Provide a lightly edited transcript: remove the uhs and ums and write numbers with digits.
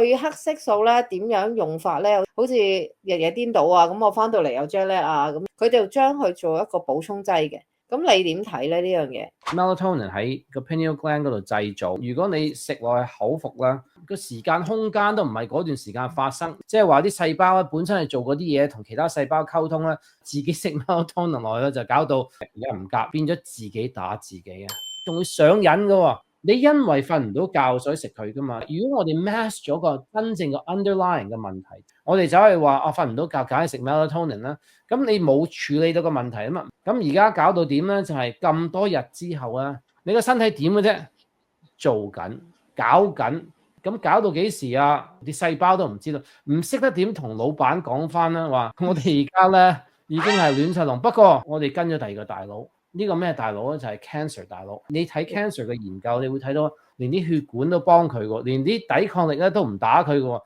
褪黑色素咧點樣用法咧？好似日夜顛倒啊，咁我翻到嚟有 jet lag 啊，咁佢就將佢做一個補充劑嘅。咁你點睇咧呢樣嘢 ？Melatonin 喺個 pineal gland 嗰度製造，如果你食落去口服啦，個時間空間都唔係嗰段時間發生，即係話啲細胞咧本身係做嗰啲嘢，同其他細胞溝通咧，自己食 melatonin 落去咧就搞到而家唔夾，變咗自己打自己啊，仲會上癮噶喎。你因為瞓唔到覺所以食佢噶嘛？如果我哋 mask 咗個真正個 underlying 嘅問題，我哋就係話啊瞓唔到覺，梗係食 melatonin 啦。咁你冇處理到個問題啊嘛。咁而家搞到點咧？就係咁多日之後啊，你個身體點嘅啫？做緊，搞緊，咁搞到幾時啊？啲細胞都唔知道，唔識得點同老闆講翻啦。話我哋而家咧已經係亂晒龍，不過我哋跟咗第二個大佬。呢個咩大佬咧？就係 cancer 大佬。你睇 cancer 嘅研究，你會睇到連啲血管都幫佢喎，連啲抵抗力咧都唔打佢喎。